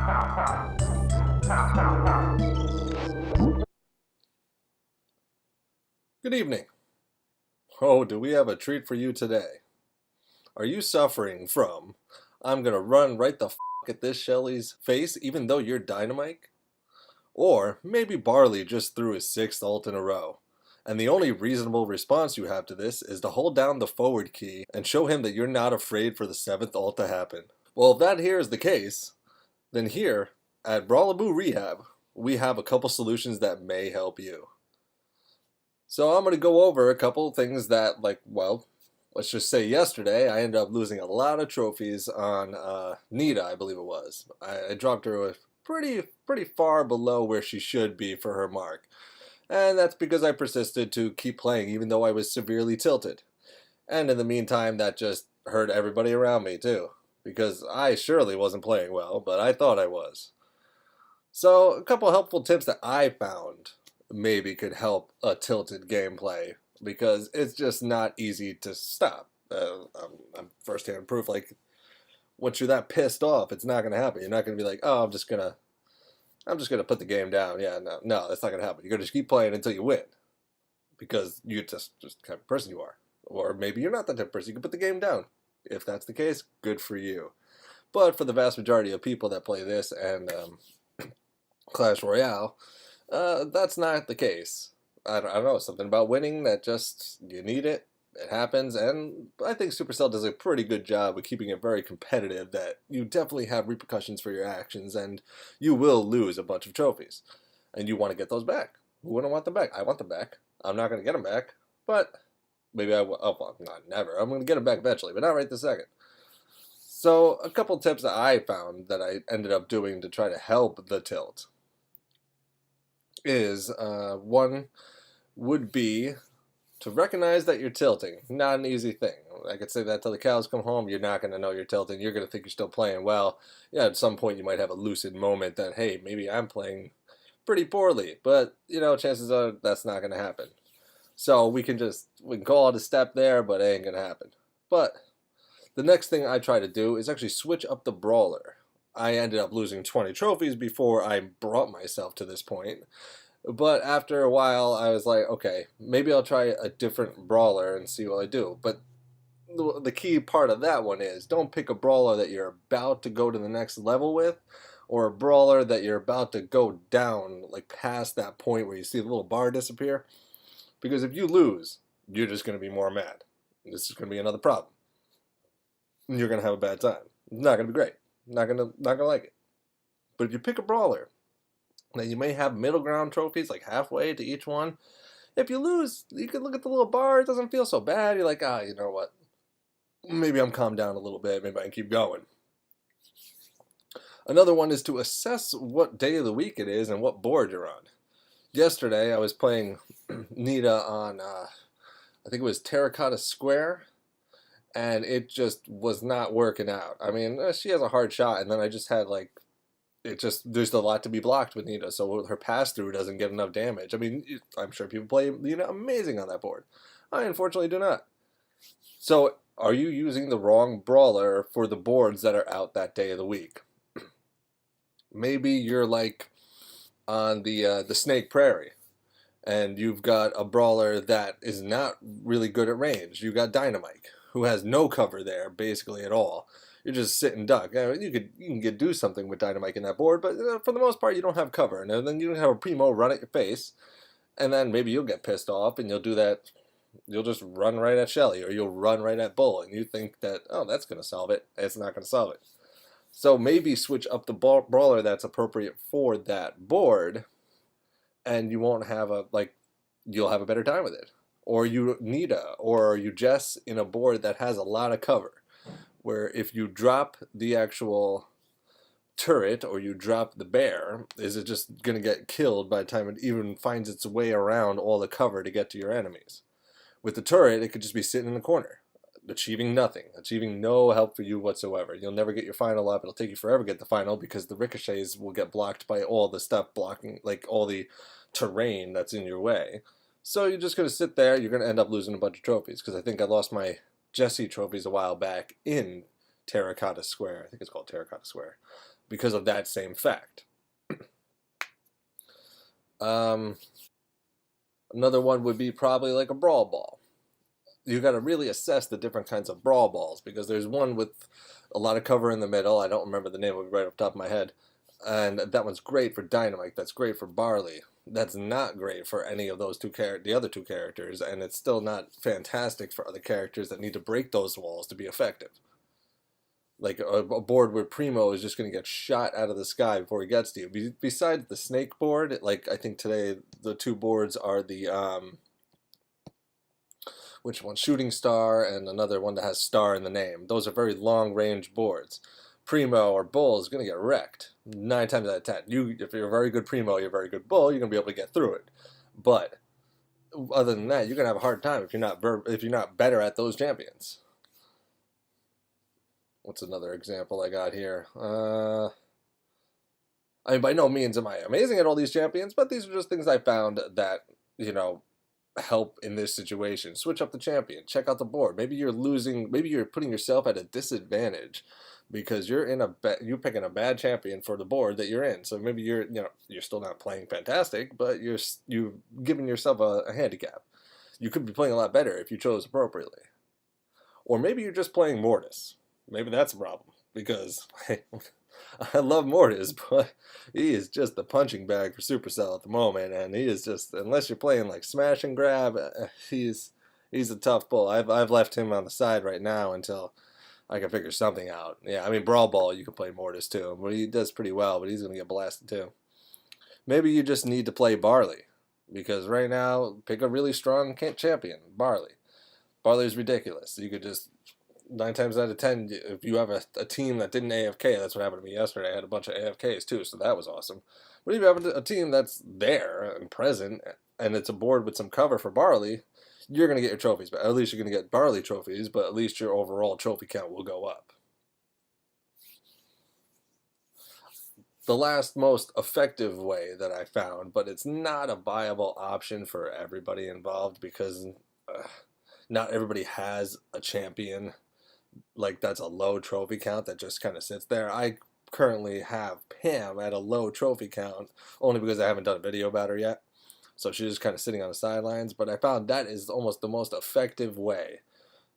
Good evening. Oh, do we have a treat for you today? Are you suffering from, I'm gonna run right the at this Shelly's face even though you're Dynamite? Or maybe Barley just threw his 6th ult in a row, and the only reasonable response you have to this is to hold down the forward key and show him that you're not afraid for the 7th ult to happen. Well, if that here is the case, then here at Brawlaboo Rehab, we have a couple solutions that may help you. So I'm going to go over a couple things that, let's just say yesterday, I ended up losing a lot of trophies on Nita, I believe it was. I dropped her pretty far below where she should be for her mark. And that's because I persisted to keep playing even though I was severely tilted. And in the meantime, that just hurt everybody around me too. Because I surely wasn't playing well, but I thought I was. So a couple helpful tips that I found maybe could help a tilted gameplay, because it's just not easy to stop. I'm first-hand proof. Like, once you're that pissed off, it's not gonna happen. You're not gonna be like, oh, I'm just gonna put the game down. Yeah, no, that's not gonna happen. You're gonna just keep playing until you win, because you just the kind of person you are. Or maybe you're not that type of person. You can put the game down. If that's the case, good for you. But for the vast majority of people that play this and Clash Royale, that's not the case. I don't know, something about winning that just, you need it, it happens, and I think Supercell does a pretty good job of keeping it very competitive, that you definitely have repercussions for your actions, and you will lose a bunch of trophies, and you want to get those back. Who wouldn't want them back? I want them back. I'm not going to get them back, but maybe I will. Oh, well, not never. I'm going to get them back eventually, but not right this second. So a couple tips that I found that I ended up doing to try to help the tilt is, one would be to recognize that you're tilting. Not an easy thing. I could say that till the cows come home. You're not going to know you're tilting. You're going to think you're still playing well. Yeah, at some point you might have a lucid moment that, hey, maybe I'm playing pretty poorly. But, chances are that's not going to happen. So we can call it a step there, but it ain't going to happen. But the next thing I try to do is actually switch up the brawler. I ended up losing 20 trophies before I brought myself to this point. But after a while, I was like, okay, maybe I'll try a different brawler and see what I do. But the key part of that one is, don't pick a brawler that you're about to go to the next level with, or a brawler that you're about to go down, like past that point where you see the little bar disappear. Because if you lose, you're just going to be more mad. This is going to be another problem. And you're going to have a bad time. It's not going to be great. Not gonna like it. But if you pick a brawler, now you may have middle ground trophies, like halfway to each one. If you lose, you can look at the little bar. It doesn't feel so bad. You're like, you know what? Maybe I'm calmed down a little bit. Maybe I can keep going. Another one is to assess what day of the week it is and what board you're on. Yesterday, I was playing Nita on, I think it was Terracotta Square, and it just was not working out. I mean, she has a hard shot, and then I just had, there's a lot to be blocked with Nita, so her pass-through doesn't get enough damage. I mean, I'm sure people play Nita amazing on that board. I unfortunately do not. So, are you using the wrong brawler for the boards that are out that day of the week? Maybe you're like on the Snake Prairie, and you've got a brawler that is not really good at range. You've got Dynamite, who has no cover there, basically, at all. You're just sitting duck. You can do something with Dynamite in that board, but for the most part, you don't have cover. And then you have a Primo run at your face, and then maybe you'll get pissed off, and you'll do that. You'll just run right at Shelly, or you'll run right at Bull, and you think that, oh, that's going to solve it. It's not going to solve it. So maybe switch up the brawler that's appropriate for that board, and you won't have you'll have a better time with it. Or you Nita, or you Jess in a board that has a lot of cover, where if you drop the actual turret or you drop the bear, is it just going to get killed by the time it even finds its way around all the cover to get to your enemies? With the turret, it could just be sitting in the corner, achieving nothing, achieving no help for you whatsoever. You'll never get your final up. It'll take you forever to get the final, because the ricochets will get blocked by all the stuff blocking, like all the terrain that's in your way. So you're just going to sit there. You're going to end up losing a bunch of trophies, because I think I lost my Jessie trophies a while back in Terracotta Square. I think it's called Terracotta Square. because of that same fact. Another one would be probably like a Brawl Ball. You got to really assess the different kinds of Brawl Balls, because there's one with a lot of cover in the middle. I don't remember the name of it right off the top of my head. And that one's great for Dynamite. That's great for Barley. That's not great for any of those the other two characters, and it's still not fantastic for other characters that need to break those walls to be effective. Like a board where Primo is just going to get shot out of the sky before he gets to you. Besides the snake board, like I think today the two boards are the which one? Shooting Star, and another one that has Star in the name. Those are very long range boards. Primo or Bull is going to get wrecked 9 times out of 10. If you're a very good Primo, you're a very good Bull, you're going to be able to get through it. But other than that, you're going to have a hard time if you're not better at those champions. What's another example I got here? I mean, by no means am I amazing at all these champions, but these are just things I found that, help in this situation. Switch up the champion. Check out the board. Maybe you're losing. Maybe you're putting yourself at a disadvantage because you're picking a bad champion for the board that you're in. So maybe you're still not playing fantastic, but you've given yourself a handicap. You could be playing a lot better if you chose appropriately. Or maybe you're just playing Mortis. Maybe that's a problem, because I love Mortis, but he is just the punching bag for Supercell at the moment, and he is just, unless you're playing like smash and grab, he's a tough bull. I've left him on the side right now until I can figure something out. Yeah, I mean, Brawl Ball, you can play Mortis too, but he does pretty well, but he's going to get blasted too. Maybe you just need to play Barley, because right now, pick a really strong champion, Barley. Barley's ridiculous. You could just 9 times out of 10, if you have a team that didn't AFK, that's what happened to me yesterday. I had a bunch of AFKs too, so that was awesome. But if you have a team that's there and present, and it's a board with some cover for Barley, you're going to get your trophies back. At least you're going to get Barley trophies, but at least your overall trophy count will go up. The last most effective way that I found, but it's not a viable option for everybody involved, because not everybody has a champion like that's a low trophy count that just kind of sits there. I currently have Pam at a low trophy count only because I haven't done a video about her yet, so she's just kind of sitting on the sidelines. But I found that is almost the most effective way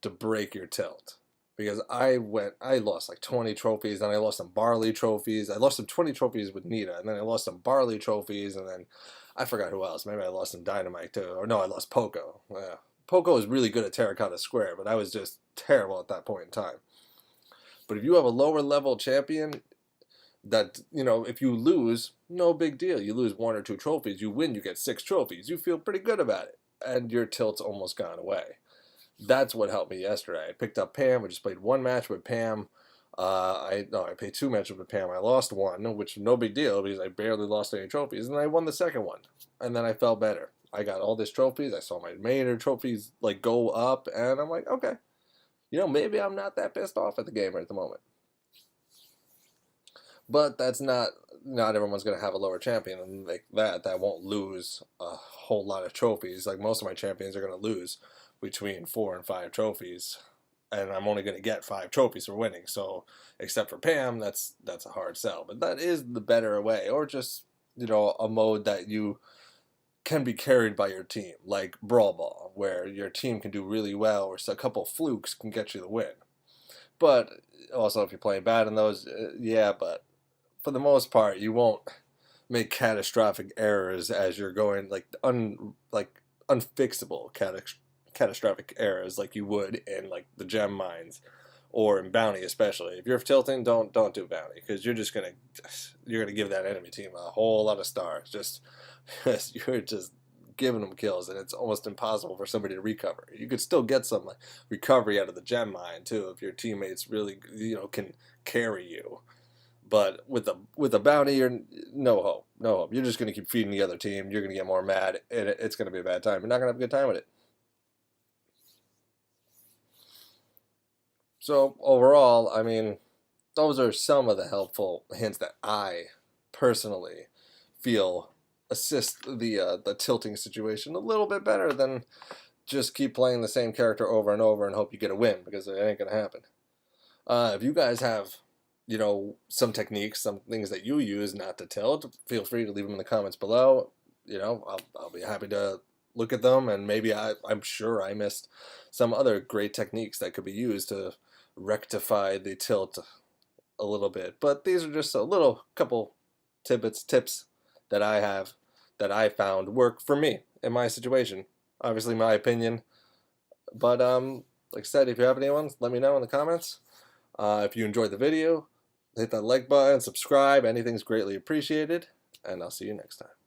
to break your tilt, because I lost like 20 trophies, and I lost some Barley trophies. I lost some 20 trophies with Nita, and then I lost some Barley trophies, and then I forgot who else. Maybe I lost some Dynamite too, or no, I lost Poco. Yeah. Poco is really good at Terracotta Square, but I was just terrible at that point in time. But if you have a lower level champion that, if you lose, no big deal. You lose 1 or 2 trophies. You win, you get 6 trophies. You feel pretty good about it, and your tilt's almost gone away. That's what helped me yesterday. I picked up Pam. I just played 1 match with Pam. I played 2 matches with Pam. I lost 1, which no big deal because I barely lost any trophies, and I won the second one. And then I felt better. I got all these trophies. I saw my main trophies like go up, and I'm like, okay, maybe I'm not that pissed off at the game at the moment. But that's not everyone's gonna have a lower champion like that won't lose a whole lot of trophies. Like most of my champions are gonna lose between 4 and 5 trophies, and I'm only gonna get 5 trophies for winning. So except for Pam, that's a hard sell. But that is the better way, or just a mode that you can be carried by your team, like Brawl Ball, where your team can do really well, or a couple flukes can get you the win. But also, if you're playing bad in those, yeah, but for the most part, you won't make catastrophic errors as you're going, like unfixable catastrophic errors like you would in like the gem mines or in bounty, especially. If you're tilting, don't do bounty, because you're gonna give that enemy team a whole lot of stars. You're just giving them kills, and it's almost impossible for somebody to recover. You could still get some recovery out of the gem mine too if your teammates really can carry you. But with a bounty, you're no hope. You're just gonna keep feeding the other team. You're gonna get more mad, and it's gonna be a bad time. You're not gonna have a good time with it. So overall, I mean, those are some of the helpful hints that I personally feel assist the tilting situation a little bit better than just keep playing the same character over and over and hope you get a win, because it ain't gonna happen. If you guys have you know, some techniques, some things that you use not to tilt, feel free to leave them in the comments below. You know, I'll be happy to look at them, and maybe I'm sure I missed some other great techniques that could be used to rectify the tilt a little bit. But these are just a little couple tips that I have that I found work for me in my situation. Obviously, my opinion. But like I said, if you have any ones, let me know in the comments. If you enjoyed the video, hit that like button, subscribe. Anything's greatly appreciated, and I'll see you next time.